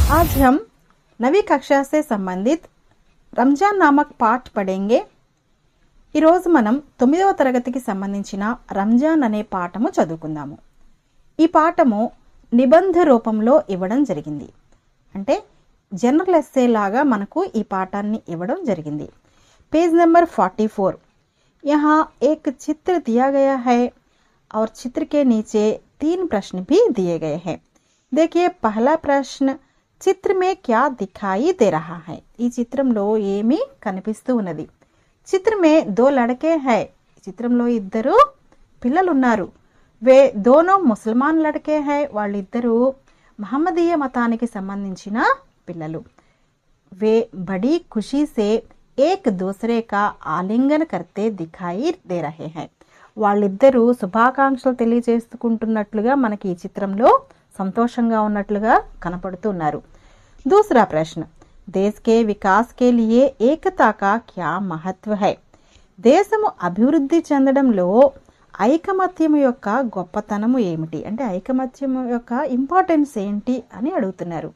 आज हम नवी कक्षा से संबंधित रमजान नामक पाठ पढ़ेंगे। ఈ రోజు మనం 9వ తరగతికి సంబంధించిన రంజాన్ అనే పాఠము చదువుకుందాము। ఈ పాఠము నిబంధ రూపంలో ఇవ్వడం జరిగింది। అంటే జనరల్ ఎస్సే లాగా మనకు ఈ పాఠాన్ని ఇవ్వడం జరిగింది। Page number 44। यहाँ एक चित्र दिया गया है और चित्र के नीचे 3 प्रश्न भी दिए गए हैं। देखिए पहला प्रश्न, चित्र में क्या दिखाई दे रहा है। ఈ చిత్రంలో ఏమి కనిపిస్తూ ఉన్నది। चित्र में 2 लड़के हैं। చిత్రంలో ఇద్దరు పిల్లలు ఉన్నారు। वे दोनों मुसलमान लड़के हैं। వాళ్ళిద్దరూ మహమ్మదీయ మతానికి సంబంధించిన పిల్లలు। वे बड़ी खुशी से एक दूसरे का आलिंगन करते दिखाई दे रहे हैं। వాళ్ళిద్దరూ శుభాకాంక్షలు తెలియజేసుకుంటున్నట్లుగా మనకి ఈ చిత్రంలో సంతోషంగా ఉన్నట్లుగా కనపడుతున్నారు। दूसरा प्रश्न, देश के विकास के लिए एकता का क्या महत्व है। దేశము అభివృద్ధి చెందడంలో ఐకమత్యము యొక్క గొప్పతనము ఏమిటి, అంటే ఐకమత్యము యొక్క ఇంపార్టెన్స్ ఏంటి అని అడుగుతున్నారు।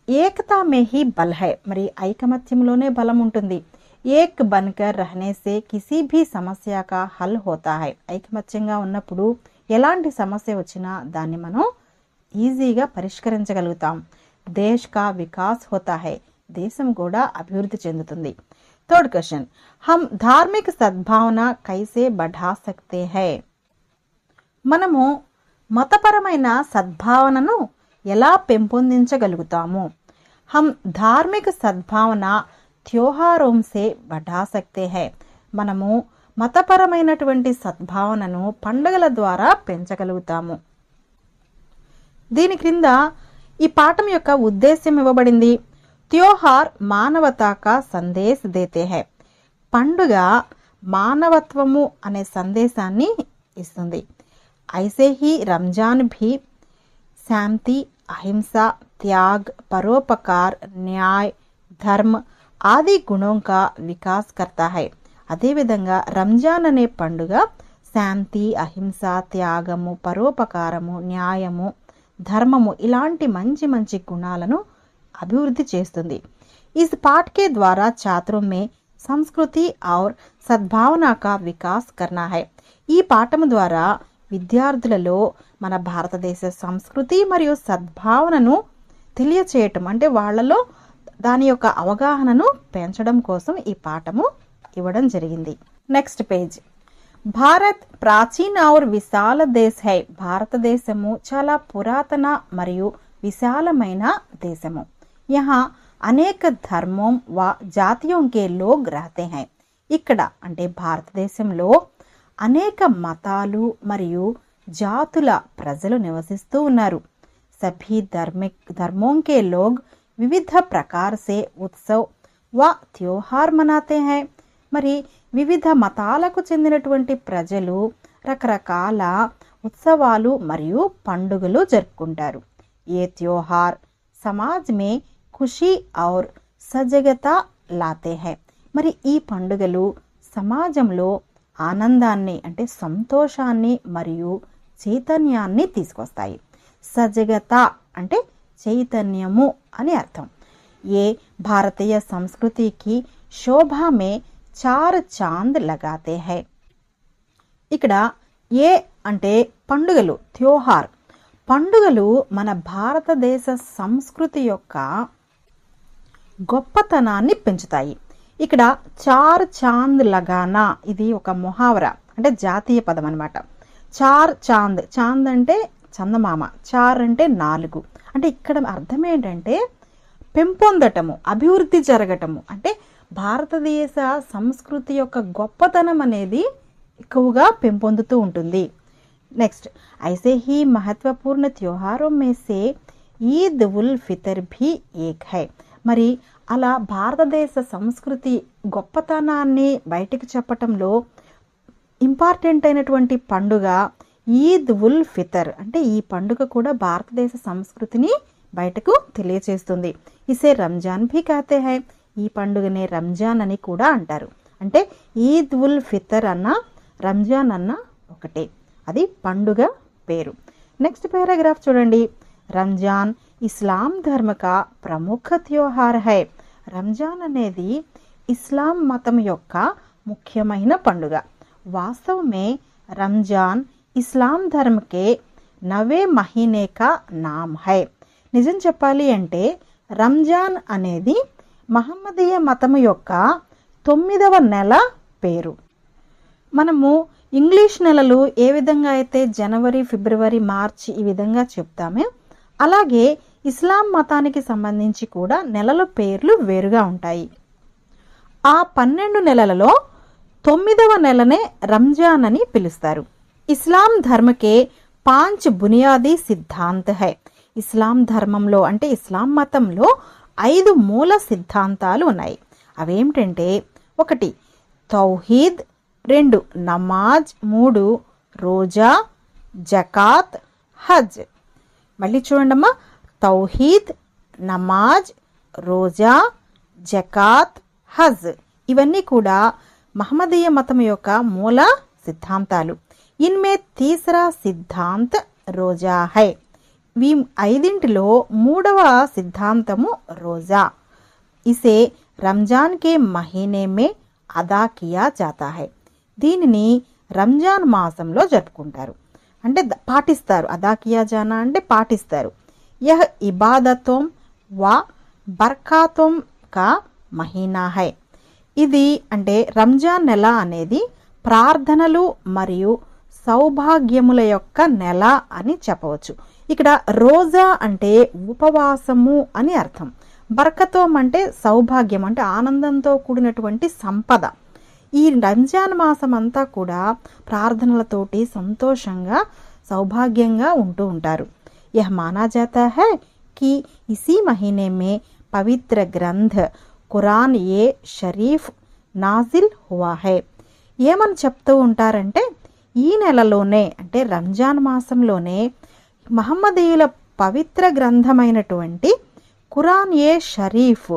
ఏకతా మే హీ బల్ హై, మరి ఐకమత్యంలోనే బలం ఉంటుంది। ఏక్ బన్కర్ రహనే సే కిసీ భీ సమస్య కా హల్ హోతా హై, ఐకమత్యంగా ఉన్నప్పుడు ఎలాంటి సమస్య వచ్చినా దాన్ని మనం ఈజీగా పరిష్కరించగలుగుతాం। దేశ్ కా వికాస్ హోతా హై, దేశం కూడా అభివృద్ధి చెందుతుంది। థర్డ్ క్వశ్చన్, హమ్ ధార్మిక సద్భావన కైసే బఢా సక్తే హై, మనము మతపరమైన సద్భావనను ఎలా పెంపొందించగలుగుతాము। हम धार्मिक सद्भावना त्योहारों से बढ़ा सकते हैं, మనము మతపరమైనటువంటి సద్భావనను పండుగల ద్వారా పెంచగలుగుతాము। దీని క్రింద ఈ పాఠం యొక్క ఉద్దేశ్యం ఇవ్వబడింది। त्योहार మానవతా కా సందేశ్ దేతే హై, పండుగ మానవత్వము అనే సందేశాన్ని ఇస్తుంది। ఐసే హీ రంజాన్ भी శాంతి, अहिंसा, त्याग, परोपकार, न्याय, धर्म आदि गुणों का विकास करता है। అదేవిధంగా రంజాన్ అనే పండుగ శాంతి, అహింస, త్యాగము, పరోపకారము, న్యాయము, ధర్మము ఇలాంటి మంచి మంచి గుణాలను అభివృద్ధి చేస్తుంది। इस पाठ के द्वारा छात्रों में संस्कृति और सद्भावना का विकास करना है। ఈ పాఠము ద్వారా విద్యార్థులలో మన భారతదేశ సంస్కృతి మరియు సద్భావనను తెలియచేయటం, అంటే వాళ్ళలో దాని యొక్క అవగాహనను పెంచడం కోసం ఈ పాఠము ఇవ్వడం జరిగింది। నెక్స్ట్ పేజ్, భారత్ ప్రాచీన और విశాల దేశ్ హై, భారతదేశము చాలా పురాతన మరియు విశాలమైన దేశము। यहाँ అనేక ధర్మం వ జాతియోं के लोग रहते हैं, ఇక్కడ అంటే భారతదేశంలో అనేక మతాలు మరియు జాతుల ప్రజలు నివసిస్తూ ఉన్నారు। सभी धर्मों के लोग विविध प्रकार से उत्सव व त्योहार मनाते हैं, మరి వివిధ మతాలకు చెందినటువంటి ప్రజలు రకరకాల ఉత్సవాలు మరియు పండుగలు జరుపుకుంటారు। ये त्योहार समाज में खुशी और सजगता लाते हैं, మరి ఈ పండుగలు సమాజంలో ఆనందాన్ని అంటే సంతోషాన్ని మరియు చైతన్యాన్ని తీసుకొస్తాయి। సజగత అంటే చైతన్యము అని అర్థం। ఏ భారతీయ సంస్కృతికి శోభా మే 4 చాంద్ లగాతే హై, ఇక్కడ ఏ అంటే పండుగలు, త్యోహార్ పండుగలు మన భారతదేశ సంస్కృతి యొక్క గొప్పతనాన్ని పెంచుతాయి। ఇక్కడ 4 చాంద్ లగానా ఇది ఒక ముహావరా, అంటే జాతీయ పదం అన్నమాట। 4 చాంద్, చాంద్ అంటే చందమామ, 4 అంటే 4, అంటే ఇక్కడ అర్థం ఏంటంటే పెంపొందటము, అభివృద్ధి జరగటము, అంటే భారతదేశ సంస్కృతి యొక్క గొప్పతనం అనేది ఎక్కువగా పెంపొందుతూ ఉంటుంది। నెక్స్ట్, ఐసే హీ మహత్వపూర్ణ త్యోహారోं में से ईद उल फितर भी एक है, మరి అలా భారతదేశ సంస్కృతి గొప్పతనాన్ని బయటికి చెప్పటంలో ఇంపార్టెంట్ అయినటువంటి పండుగ ఈద్ ఉల్ ఫితర్, అంటే ఈ పండుగ కూడా భారతదేశ సంస్కృతిని బయటకు తెలియచేస్తుంది। ఇసే రంజాన్ భీ కహతే హై, ఈ పండుగనే రంజాన్ అని కూడా అంటారు। అంటే ఈద్ ఉల్ ఫితర్ అన్న రంజాన్ అన్న ఒకటే, అది పండుగ పేరు। నెక్స్ట్ పారాగ్రాఫ్ చూడండి, రంజాన్ ఇస్లాం ధర్మ కా ప్రముఖ త్యోహార్ హై. రంజాన్ అనేది ఇస్లాం మతం యొక్క ముఖ్యమైన పండుగ. వాస్తవమే రంజాన్ ఇస్లాం ధర్మ కే నవే మహీనే కా నామ్ హై. నిజం చెప్పాలి అంటే రంజాన్ అనేది మహమ్మదీయ మతం యొక్క 9వ నెల పేరు. మనము ఇంగ్లీష్ నెలలు ఏ విధంగా అయితే జనవరి, ఫిబ్రవరి, మార్చి ఈ విధంగా చెప్తామే, అలాగే ఇస్లాం మతానికి సంబంధించి కూడా నెలల పేర్లు వేరుగా ఉంటాయి. ఆ 12 నెలలలో 9వ నెలనే రంజాన్ అని పిలుస్తారు. ఇస్లాం ధర్మకే 5 బునియాదీ సిద్ధాంత్ హై. ఇస్లాం ధర్మంలో అంటే ఇస్లాం మతంలో 5 మూల సిద్ధాంతాలు ఉన్నాయి. అవేమిటంటే 1 తౌహీద్, 2 నమాజ్, 3 రోజా, జకాత్, హజ్. మళ్ళీ చూడండమ్మా, తౌహీద్, నమాజ్, రోజా, జకాత్, హజ్ ఇవన్నీ కూడా మహమ్మదీయ మతం యొక్క మూల సిద్ధాంతాలు. ఇన్మే తీసరా సిద్ధాంత్ రోజా హై. ఈ 5 మూడవ సిద్ధాంతము రోజా. ఇసే రంజాన్ కే మహీనే మే అదా కియా జాతా హై. దీనిని రంజాన్ మాసంలో జరుపుకుంటారు, అంటే పాటిస్తారు. అదా కియా జానా అంటే పాటిస్తారు. యహ్ ఇబాదతోం వా బర్కాతోం కా మహీనా హై. ఇది అంటే రంజాన్ నెల అనేది ప్రార్థనలు మరియు సౌభాగ్యముల యొక్క నెల అని చెప్పవచ్చు. ఇక్కడ రోజా అంటే ఉపవాసము అని అర్థం. బర్కతోం అంటే సౌభాగ్యం, అంటే ఆనందంతో కూడినటువంటి సంపద. ఈ రంజాన్ మాసం అంతా కూడా ప్రార్థనలతోటి సంతోషంగా సౌభాగ్యంగా ఉంటూ ఉంటారు. యహ్ మానా జాతా హై కి ఇసీ మహీనే మే పవిత్ర గ్రంథ ఖురాన్ ఏ షరీఫ్ నాజిల్ హువా హై. ఏమని చెప్తూ ఉంటారంటే ఈ నెలలోనే అంటే రంజాన్ మాసంలోనే మహమ్మదీయుల పవిత్ర గ్రంథమైనటువంటి ఖురాన్ ఏ షరీఫ్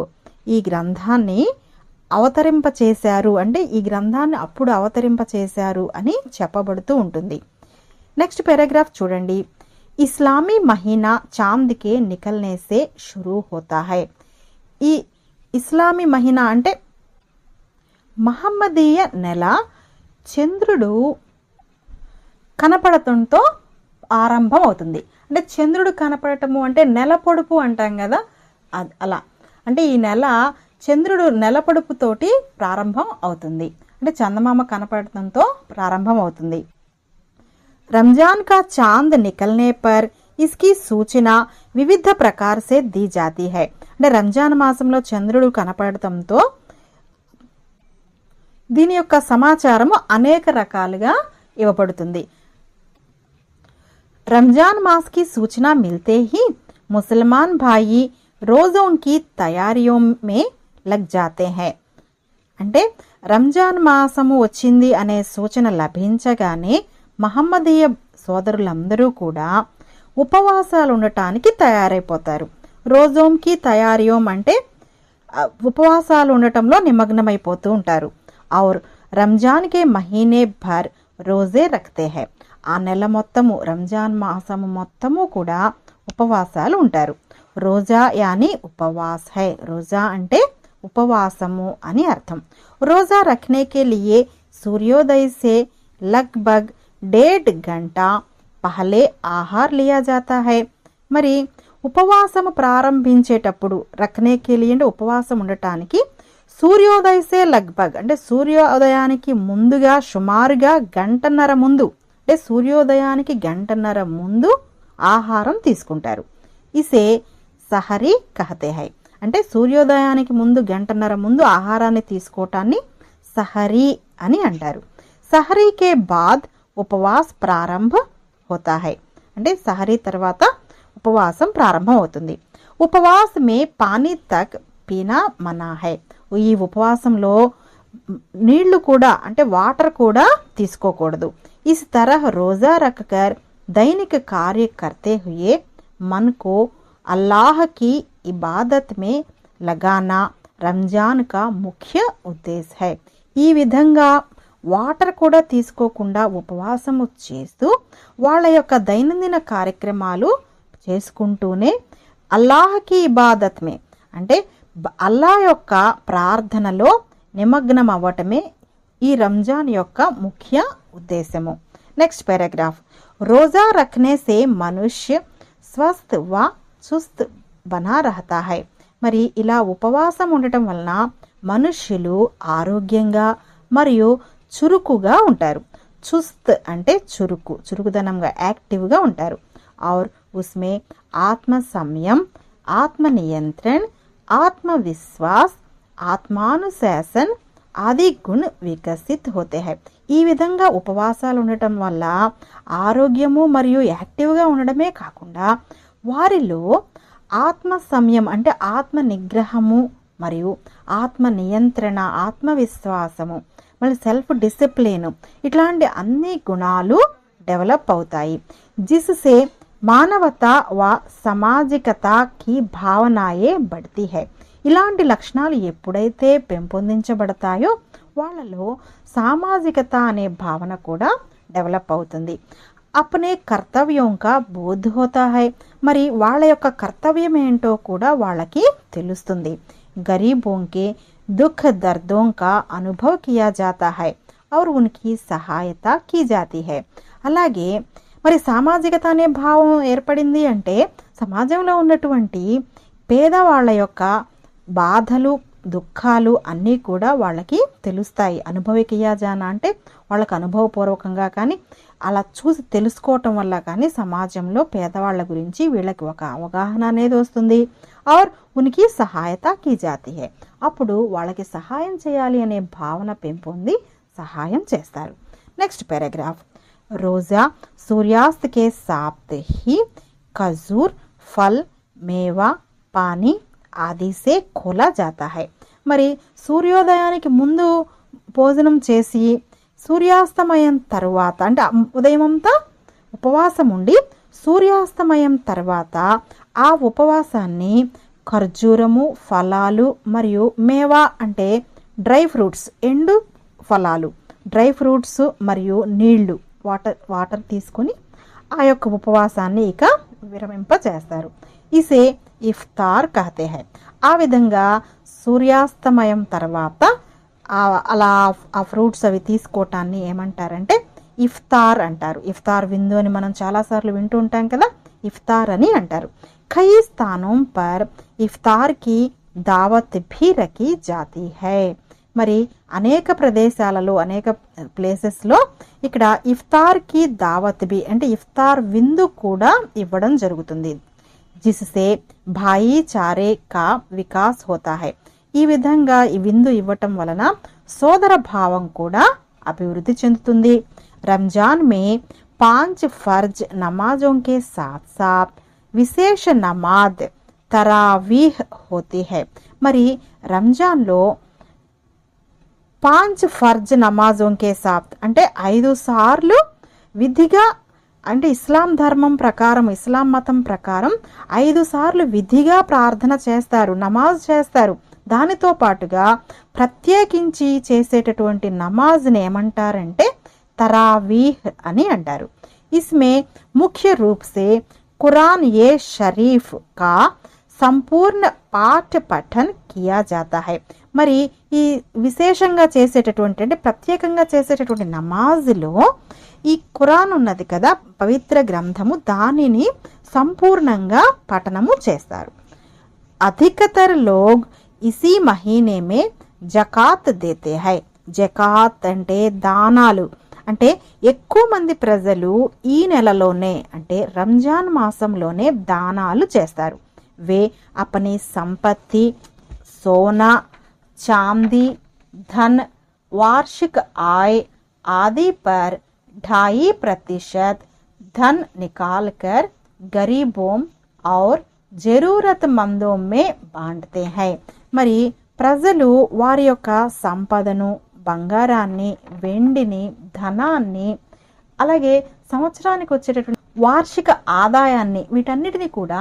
ఈ గ్రంథాన్ని అవతరింపచేశారు, అంటే ఈ గ్రంథాన్ని అప్పుడు అవతరింపచేశారు అని చెప్పబడుతూ ఉంటుంది. నెక్స్ట్ పారాగ్రాఫ్ చూడండి. ఇస్లామీ మహీనా చాంద్ కే నికల్నే సే షురూ హోతా హై. ఈ ఇస్లామీ మహీనా అంటే మహమ్మదీయ నెల చంద్రుడు కనపడటంతో ఆరంభం అవుతుంది. అంటే చంద్రుడు కనపడటము అంటే నెల పొడుపు అంటాం కదా, అలా అంటే ఈ నెల చంద్రుడు నెల పొడుపుతోటి ప్రారంభం అవుతుంది, అంటే చందమామ కనపడటంతో ప్రారంభం అవుతుంది. రంజాన్ కా చాంద్ నికల్నే పర్ ఇస్కి సూచన వివిధ ప్రకార సే दी जाती है. అంటే రంజాన్ మాసంలో చంద్రుడు కనపడటంతో దీని యొక్క సమాచారము అనేక రకాలుగా ఇవ్వబడుతుంది. రంజాన్ మాస్ కి సూచన మిల్తే హీ ముసల్మాన్ భాయి రోజోं की తయారీయోं में लग जाते हैं. అంటే రంజాన్ మాసము వచ్చింది అనే సూచన లభించగానే మహమ్మదీయ సోదరులందరూ కూడా ఉపవాసాలు ఉండటానికి తయారైపోతారు. రోజోంకి తయారీయోం అంటే ఉపవాసాలు ఉండటంలో నిమగ్నమైపోతూ ఉంటారు. और రంజాన్ కే మహీనే భర్ రోజే రఖతే హై. ఆ నెల మొత్తము రంజాన్ మాసము మొత్తము కూడా ఉపవాసాలు ఉంటారు. రోజా యాని ఉపవాస్ హై. రోజా అంటే ఉపవాసము అని అర్థం. రోజా రఖనే కే లియే సూర్యోదయ సే లగ్భగ్ 1.5 घंटा పహలే ఆహార్ లియా జాతా హై. మరి ఉపవాసము ప్రారంభించేటప్పుడు రఖనే కే లియే అంటే ఉపవాసం ఉండటానికి సూర్యోదయ సే లగ్భగ్ అంటే సూర్యోదయానికి ముందుగా సుమారుగా 1.5 గంటల ముందు, అంటే సూర్యోదయానికి 1.5 గంటల ముందు ఆహారం తీసుకుంటారు. ఇసే సహరీ కహతే హై. అంటే సూర్యోదయానికి ముందు 1.5 గంటల ముందు ఆహారాన్ని తీసుకోవటాన్ని సహరీ అని అంటారు. సహరీకే బాద్ ఉపవాస్ ప్రారంభ హోతా హై. అంటే సహరీ తర్వాత ఉపవాసం ప్రారంభం అవుతుంది. ఉపవాస్ మే పానీ తక్ పీనా మనా హై. ఈ ఉపవాసంలో నీళ్లు కూడా అంటే వాటర్ కూడా తీసుకోకూడదు. इस तरह रोजा रखकर दैनिक कार्य करते हुए मन को अल्लाह की इबादत में लगाना రంజాన్ కా ముఖ్య ఉద్దేశ్ హై. ఈ విధంగా వాటర్ కూడా తీసుకోకుండా ఉపవాసము చేస్తూ వాళ్ళ యొక్క దైనందిన కార్యక్రమాలు చేసుకుంటూనే అల్లాహ్ కి ఇబాదత్ మే అంటే అల్లాహ్ యొక్క ప్రార్థనలో నిమగ్నం అవ్వటమే ఈ రంజాన్ యొక్క ముఖ్య ఉద్దేశము. Next paragraph. రోజా రఖనే సే మనుష్య స్వస్థ్ వ సుస్త్ బనా రహతా హై. మరి ఇలా ఉపవాసం ఉండటం వలన మనుష్యులు ఆరోగ్యంగా మరియు చురుకుగా ఉంటారు. చుస్త్ అంటే చురుకుదనంగా, యాక్టివ్గా ఉంటారు. और उसमें आत्म संयम, आत्म नियंत्रण, आत्मविश्वास, आत्मानुशासन आदि गुण विकसित होते हैं. ఈ విధంగా ఉపవాసాలు ఉండటం వల్ల ఆరోగ్యము మరియు యాక్టివ్గా ఉండడమే కాకుండా వారిలో ఆత్మ సంయమం అంటే ఆత్మ నిగ్రహము మరియు ఆత్మ నియంత్రణ, ఆత్మవిశ్వాసము, మళ్ళీ సెల్ఫ్ డిసిప్లిన్ ఇట్లాంటి అన్ని గుణాలు డెవలప్ అవుతాయి. जिससे మానవత వ సామాజికత కి భావనాయే బఢతీ హై. ఇలాంటి లక్షణాలు ఎప్పుడైతే పెంపొందించబడతాయో వాళ్ళలో సామాజికత అనే భావన కూడా డెవలప్ అవుతుంది. అప్నే కర్తవ్యం కా బోధ్ హోతా హై. మరి వాళ్ళ యొక్క కర్తవ్యం ఏంటో కూడా వాళ్ళకి తెలుస్తుంది. గరీబోं के दुख दर्दों का अनुभव किया जाता है और उनकी सहायता की जाती है. అలాగే మరి సామాజికత అనే భావం ఏర్పడింది అంటే సమాజంలో ఉన్నటువంటి పేదవాళ్ళ యొక్క బాధలు, దుఃఖాలు అన్నీ కూడా వాళ్ళకి తెలుస్తాయి. అనుభవికియా జానా అంటే వాళ్ళకి అనుభవపూర్వకంగా కానీ అలా చూసి తెలుసుకోవటం వల్ల కానీ సమాజంలో పేదవాళ్ళ గురించి వీళ్ళకి ఒక అవగాహన అనేది వస్తుంది. और उनकी సహాయత की जाती है. అప్పుడు వాళ్ళకి సహాయం చేయాలి అనే భావన పెంపొంది సహాయం చేస్తారు. Next paragraph. రోజా సూర్యాस्त के साथ ही खजूर, फल, मेवा, पानी आदि से खोला जाता है. మరి సూర్యోదయానికి ముందు భోజనం చేసి సూర్యాస్తమయం తర్వాత అంటే ఉదయం అంతా ఉపవాసం ఉండి సూర్యాస్తమయం తర్వాత ఆ ఉపవాసాన్ని ఖర్జూరము, ఫలాలు మరియు మేవా అంటే డ్రై ఫ్రూట్స్, ఎండు ఫలాలు, డ్రై ఫ్రూట్స్ మరియు నీళ్లు, వాటర్ తీసుకొని ఆ యొక్క ఉపవాసాన్ని ఇక విరమింపచేస్తారు. ఇసే ఇఫ్తార్ కహతే హై. ఆ విధంగా సూర్యాస్తమయం తర్వాత అలా ఆ ఫ్రూట్స్ అవి తీసుకోవటాన్ని ఏమంటారంటే ఇఫ్తార్ అంటారు. ఇఫ్తార్ విందు అని మనం చాలాసార్లు వింటూ ఉంటాం కదా, ఇఫ్తార్ అని అంటారు. కई స్థానం పర్ ఇఫ్తార్ కి దావత్ భీ రఖీ జాతీ హై. మరి అనేక ప్రదేశాలలో, అనేక ప్లేసెస్లో ఇక్కడ ఇఫ్తార్ కి దావత్ భీ అంటే ఇఫ్తార్ విందు కూడా ఇవ్వడం జరుగుతుంది. జిస్సే భాయిచారే కా వికాస్ హోతా హై. ఈ విధంగా ఈ విందు ఇవ్వటం వలన సోదర భావం కూడా అభివృద్ధి చెందుతుంది. రంజాన్ మే 5 ఫర్జ్ నమాజోं के साथ साथ విశేష నమాజ్ తరావీహ్ హోతీ హై. మరి రంజాన్లో 5 ఫర్జ్ నమాజోं के साथ అంటే 5 సార్లు విధిగా అంటే ఇస్లాం ధర్మం ప్రకారం, ఇస్లాం మతం ప్రకారం 5 సార్లు విధిగా ప్రార్థన చేస్తారు, నమాజ్ చేస్తారు. దానితో పాటుగా ప్రత్యేకించి చేసేటటువంటి నమాజ్ని ఏమంటారంటే తరావీహ్ అని అంటారు. ఇస్మే ముఖ్య రూప్ సే ఖురాన్ ఏ షరీఫ్ కా సంపూర్ణ పాఠ పఠన్ కియా జాతా హై. మరి ఈ విశేషంగా చేసేటటువంటి అంటే ప్రత్యేకంగా చేసేటటువంటి నమాజ్లో ఈ ఖురాన్ ఉన్నది కదా, పవిత్ర గ్రంథము, దానిని సంపూర్ణంగా పఠనము చేస్తారు. అధికతర్ లోగ్ ఇసీ మహీనే మే జకాత్ దేతే హై. జకాత్ అంటే దానాలు. అంటే ఎక్కువ మంది ప్రజలు ఈ నెలలోనే అంటే రంజాన్ మాసంలోనే దానాలు చేస్తారు. వే అపని సంపత్తి, సోనా, చాందీ, ధన్, వార్షిक आय आदि पर 2.5% धन निकाल कर गरीबों और जरूरतमंदों में बांटते हैं. మరి ప్రజలు వారి యొక్క సంపదను, బంగారాన్ని, వెండిని, ధనాన్ని, అలాగే సంవత్సరానికి వచ్చేటటువంటి వార్షిక ఆదాయాన్ని, వీటన్నిటిని కూడా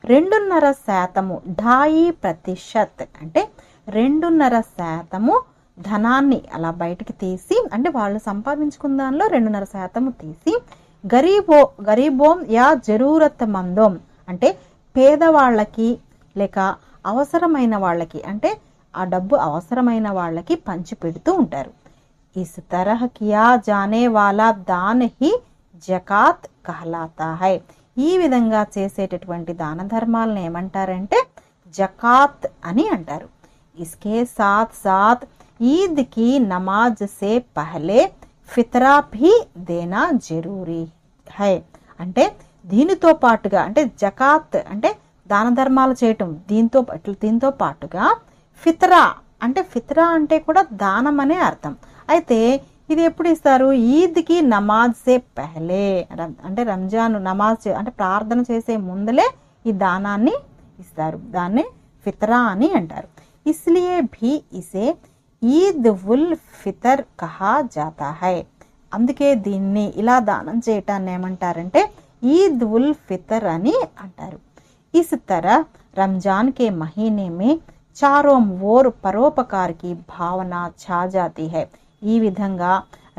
2.5% 2.5% అంటే 2.5% ధనాన్ని అలా బయటకు తీసి, అంటే వాళ్ళు సంపాదించుకున్న దానిలో 2.5% తీసి గరీబోం యా జరూరత్ మందోం అంటే పేదవాళ్ళకి లేక అవసరమైన వాళ్ళకి, అంటే ఆ డబ్బు అవసరమైన వాళ్ళకి పంచి పెడుతూ ఉంటారు. ఇస్ తరహ్ కియా జానే వాలా దాన్ హి జకాత్ కహలాతా హై. ఈ విధంగా చేసేటటువంటి దాన ధర్మాలను ఏమంటారంటే జకాత్ అని అంటారు. ఇస్కే సాత్ సాత్ ఈద్ కి నమాజ్ సే పహలే ఫిత్రా భీ దేనా జరూరీ హై. అంటే దీనితో పాటుగా, అంటే జకాత్ అంటే దాన ధర్మాలు చేయటం, దీంతో పాటుగా ఫిత్రా అంటే కూడా దానం అనే అర్థం. అయితే ఇది ఎప్పుడు ఇస్తారు? ఈద్కి నమాజ్ సే పెహలే, అంటే రంజాన్ నమాజ్ అంటే ప్రార్థన చేసే ముందలే ఈ దానాన్ని ఇస్తారు. దాన్ని ఫిత్రా అని అంటారు. ఇస్లియే భీ ఇసే ఈద్ ఉల్ ఫితర్ కహా జాతా హై. అందుకే దీన్ని ఇలా దానం చేయటాన్ని ఏమంటారంటే ఈద్ ఉల్ ఫితర్ అని అంటారు. ఇస్ तरह रमजान के महीने में चारों ओर परोपकार की भावना छा जाती है. ఈ విధంగా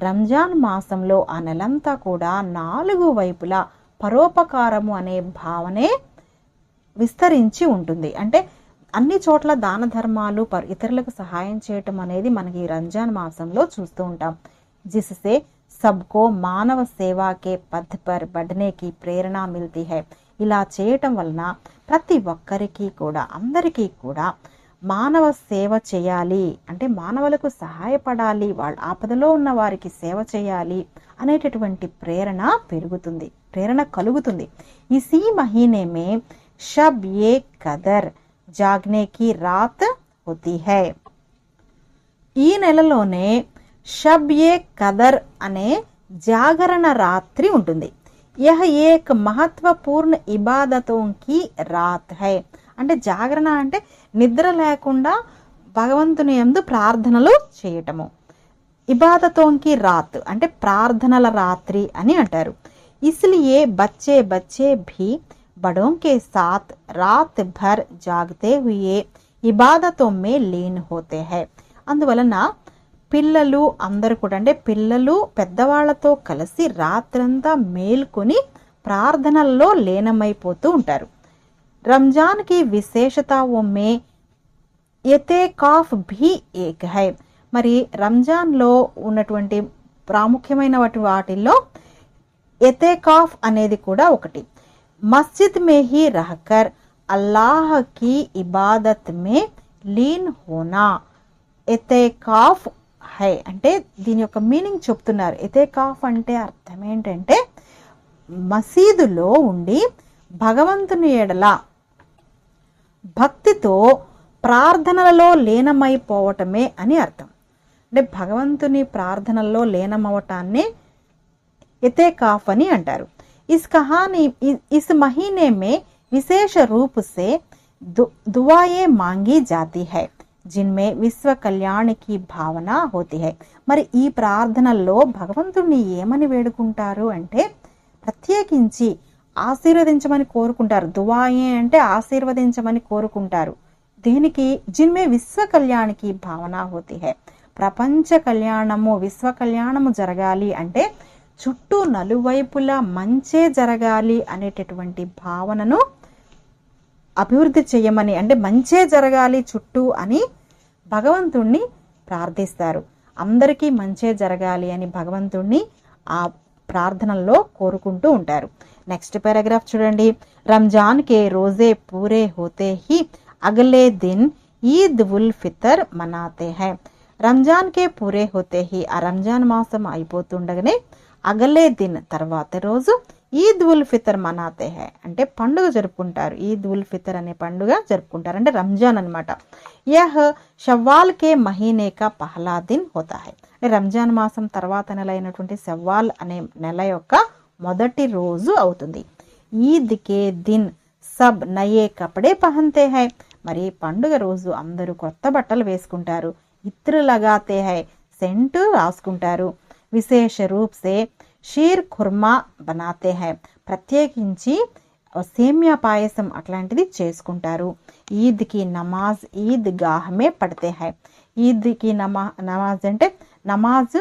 రంజాన్ మాసంలో ఆ నెలంతా కూడా 4 వైపులా పరోపకారము అనే భావనే విస్తరించి ఉంటుంది. అంటే అన్ని చోట్ల దాన ధర్మాలు, ఇతరులకు సహాయం చేయటం అనేది మనకి రంజాన్ మాసంలో చూస్తూ ఉంటాం. జిస్సే సబ్కో మానవ సేవాకే పథ్ పర్ బఢనే కి ప్రేరణ మిల్తీ హై. ఇలా చేయటం వలన ప్రతి ఒక్కరికి కూడా, అందరికీ కూడా మానవ సేవ చేయాలి, అంటే మానవులకు సహాయపడాలి, వాళ్ళ ఆపదలో ఉన్న వారికి సేవ చేయాలి అనేటటువంటి ప్రేరణ పెరుగుతుంది, ప్రేరణ కలుగుతుంది. ఇసీ మహీనే మే షబ్ ఏ కదర్ జాగ్నే కి రాత్ హోతీ హై. ఈ నెలలోనే షబ్ ఏ కదర్ అనే జాగరణ రాత్రి ఉంటుంది. యహ్ ఏక్ మహత్వపూర్ణ ఇబాదతోं की రాత్ హై. అంటే జాగరణ అంటే నిద్ర లేకుండా భగవంతుని యందు ప్రార్థనలు చేయటము. ఇబాదతోं की రాత్ అంటే ప్రార్థనల రాత్రి అని అంటారు. ఇస్లియే బచ్చే బచ్చే भी बड़ों के साथ रात भर जागते हुए इबादतों में लीन होते हैं. అందువలన పిల్లలు అందరూ కూడా, అంటే పిల్లలు పెద్దవాళ్లతో కలిసి రాత్రంతా మేల్కొని ప్రార్థనల్లో లీనమైపోతూ ఉంటారు. రంజాన్ కి విశేషతాओं में ఎతేకాఫ్ भी एक है. మరి రంజాన్లో ఉన్నటువంటి ప్రాముఖ్యమైన వాటిల్లో ఎతేకాఫ్ అనేది కూడా ఒకటి. మస్జిద్ మే హీ రహకర్ అల్లాహ్ కి ఇబాదత్ మే లీన్ హోనా ఎతేకాఫ్ హై. అంటే దీని యొక్క మీనింగ్ చెప్తున్నారు. ఎతేకాఫ్ అంటే అర్థం ఏంటంటే మసీదులో ఉండి భగవంతుని ఎడల భక్తితో ప్రార్థనలలో లీనమైపోవటమే అని అర్థం. అంటే భగవంతుని ప్రార్థనల్లో లీనమవటాన్ని ఎతేకాఫ్ అని అంటారు. इस महीने में विशेष रूप से दुआएं मांगी जाती है जिनमें విశ్వ కళ్యాణ్ కి భావన होती है. మరి ఈ ప్రార్థనల్లో భగవంతుణ్ణి ఏమని వేడుకుంటారు అంటే ప్రత్యేకించి ఆశీర్వదించమని కోరుకుంటారు. దువాయే అంటే ఆశీర్వదించమని కోరుకుంటారు. దీనికి జిన్మే విశ్వ కళ్యాణ్ కి భావన होती है. ప్రపంచ కళ్యాణము, విశ్వ కళ్యాణము జరగాలి అంటే చుట్టూ నలువైపులా మంచే జరగాలి అనేటటువంటి భావనను అభివృద్ధి చేయమని, అంటే మంచే జరగాలి చుట్టూ అని భగవంతుణ్ణి ప్రార్థిస్తారు. అందరికీ మంచే జరగాలి అని భగవంతుణ్ణి ఆ ప్రార్థనల్లో కోరుకుంటూ ఉంటారు. నెక్స్ట్ పారాగ్రాఫ్ చూడండి. రంజాన్ కే రోజే పూరే హోతే హీ అగలే దిన్ ఈద్ ఉల్ ఫితర్ మనాతే హై. రంజాన్ కే పూరే హోతే హీ, ఆ రంజాన్ మాసం అయిపోతుండగానే అగలే దిన్ తర్వాత రోజు ఈద్ ఉల్ ఫితర్ మనాతే హై అంటే పండుగ జరుపుకుంటారు. ఈద్ ఉల్ ఫితర్ అనే పండుగ జరుపుకుంటారు, అంటే రంజాన్ అనమాట. యహ్ షవ్వాల్ కే మహీనే కా పహలా దిన్ హోతా హై. రంజాన్ మాసం తర్వాత నెల అయినటువంటి షవ్వాల్ అనే నెల యొక్క మొదటి రోజు అవుతుంది. ఈద్ కే దిన్ సబ్ నయే కపడే పహన్తే హై. మరి పండుగ రోజు అందరూ కొత్త బట్టలు వేసుకుంటారు. ఇత్ర లగాతే హై, సెంటు రాసుకుంటారు. విశేష రూప్ సే షీర్ ఖుర్మా బనాతే హై, ప్రత్యేకించి సేమియా పాయసం అట్లాంటిది చేసుకుంటారు. ఈద్ కి నమాజ్ ఈద్ గాహ్ మే పడితే హై. ఈద్ కి నమాజ్ అంటే నమాజ్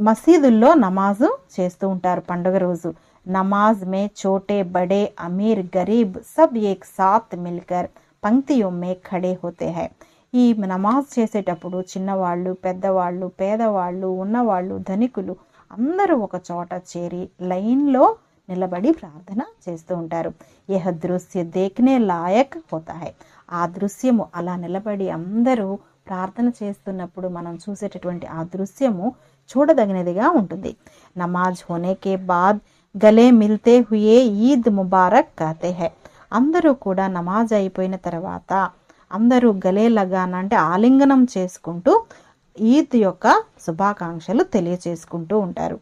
మసీదుల్లో నమాజు చేస్తూ ఉంటారు పండుగ రోజు. नमाज में छोटे बड़े अमीर गरीब सब एक साथ मिलकर पंक्तियों में खड़े होते हैं. ఈ నమాజ్ చేసేటప్పుడు చిన్నవాళ్ళు, పెద్దవాళ్ళు, పేదవాళ్ళు, ఉన్నవాళ్ళు, ధనికులు అందరూ ఒక చోట చేరి లైన్లో నిలబడి ప్రార్థన చేస్తూ ఉంటారు. యహ దృశ్య దేఖ్నే లాయక్ హోతా హై. ఆ దృశ్యము అలా నిలబడి అందరూ ప్రార్థన చేస్తున్నప్పుడు మనం చూసేటటువంటి ఆ దృశ్యము చూడదగినదిగా ఉంటుంది. నమాజ్ హోనే కే బాద్ గలే మిల్తే హుయే ఈద్ ముబారక్ కహతే హై. అందరూ కూడా నమాజ్ అయిపోయిన తర్వాత అందరూ గలే లగాన అంటే ఆలింగనం చేసుకుంటూ ఈద్ యొక్క శుభాకాంక్షలు తెలియచేసుకుంటూ ఉంటారు.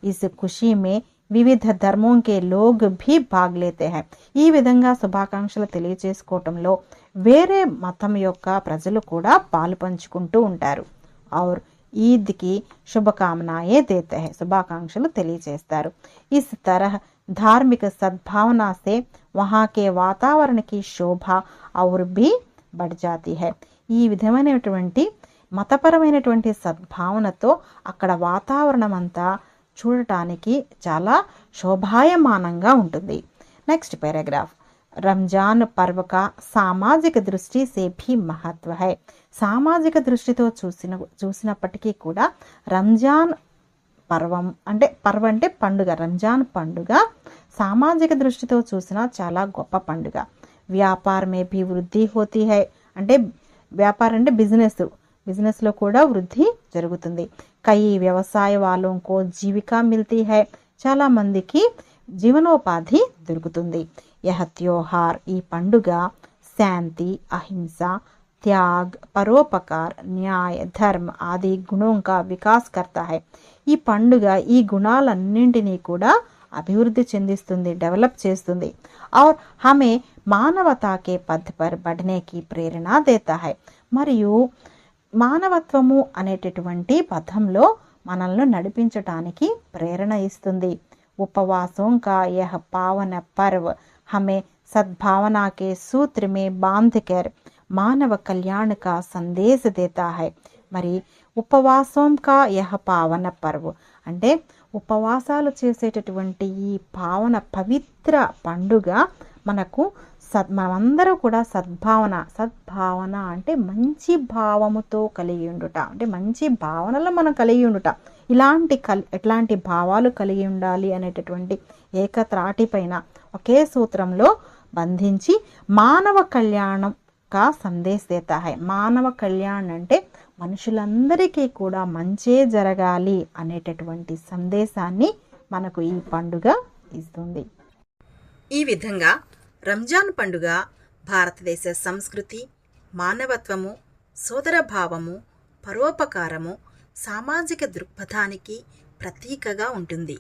ఇస్ ఖుషీ మే వివిధ ధర్మం కే లోగ్ భీ భాగ్ లేతే హై. ఈ విధంగా శుభాకాంక్షలు తెలియచేసుకోవటంలో వేరే మతం యొక్క ప్రజలు కూడా పాలు పంచుకుంటూ ఉంటారు. ఔర్ ఈద్కి శుభకామనాయే దేతే హై. శుభాకాంక్షలు తెలియచేస్తారు. ఇస్ తరహ్ धार्मिक सद्भावना से वहाँ के वातावरण की शोभा और भी बढ़ जाती है. ఈ విధమైనటువంటి మతపరమైనటువంటి సద్భావనతో అక్కడ వాతావరణం అంతా చూడటానికి చాలా శోభాయమానంగా ఉంటుంది. Next paragraph. రంజాన్ పర్వ కా సామాజిక దృష్టి సే భీ మహత్వ హై. సామాజిక దృష్టితో చూసినప్పటికీ కూడా రంజాన్ పర్వం అంటే పండుగ, రంజాన్ పండుగ సామాజిక దృష్టితో చూసిన చాలా గొప్ప పండుగ. వ్యాపార మే భీ వృద్ధి హోతీ హై. అంటే వ్యాపారం అంటే బిజినెస్లో కూడా వృద్ధి జరుగుతుంది. కై వ్యవసాయ వాళ్ళంకో జీవిక మిల్తీ హై. చాలా మందికి జీవనోపాధి దొరుకుతుంది. యహ త్యోహార్ ఈ పండుగ శాంతి, అహింస, త్యాగ్, పరోపకార్, న్యాయ, ధర్మ ఆది గుణం కా వికాస్ కర్తా హై. ఈ పండుగ ఈ గుణాలన్నింటినీ కూడా అభివృద్ధి చెందిస్తుంది, డెవలప్ చేస్తుంది. और हमें మానవతా కే పథ్ పర్ బఢనే కి ప్రేరణ దేతా హై. మరియు మానవత్వము అనేటటువంటి పథంలో మనల్ని నడిపించటానికి ప్రేరణ ఇస్తుంది. ఉపవాసం కా యహ పావన పర్వ్ హమే సద్భావనా కే సూత్ర మే బాంధ్ కర్ మానవ కళ్యాణ కా సందేశ దేతా హై. మరి ఉపవాసం కా యహ పావన పర్వ్ అంటే ఉపవాసాలు చేసేటటువంటి ఈ పావన పవిత్ర పండుగ మనకు మనమందరూ కూడా సద్భావన అంటే మంచి భావముతో కలిగి ఉండుట, అంటే మంచి భావనలు మనం కలిగి ఉండుట. ఎట్లాంటి భావాలు కలిగి ఉండాలి అనేటటువంటి ఏకత్రాటిపైన ఒకే సూత్రంలో బంధించి మానవ కళ్యాణం కా సందేశ్ దేతా హై. మానవ కళ్యాణ్ అంటే మనుషులందరికీ కూడా మంచే జరగాలి అనేటటువంటి సందేశాన్ని మనకు ఈ పండుగ ఇస్తుంది. ఈ విధంగా రంజాన్ పండుగ భారతదేశ సంస్కృతి, మానవత్వము, సోదరభావము, పరోపకారము, సామాజిక దృక్పథానికి ప్రతీకగా ఉంటుంది.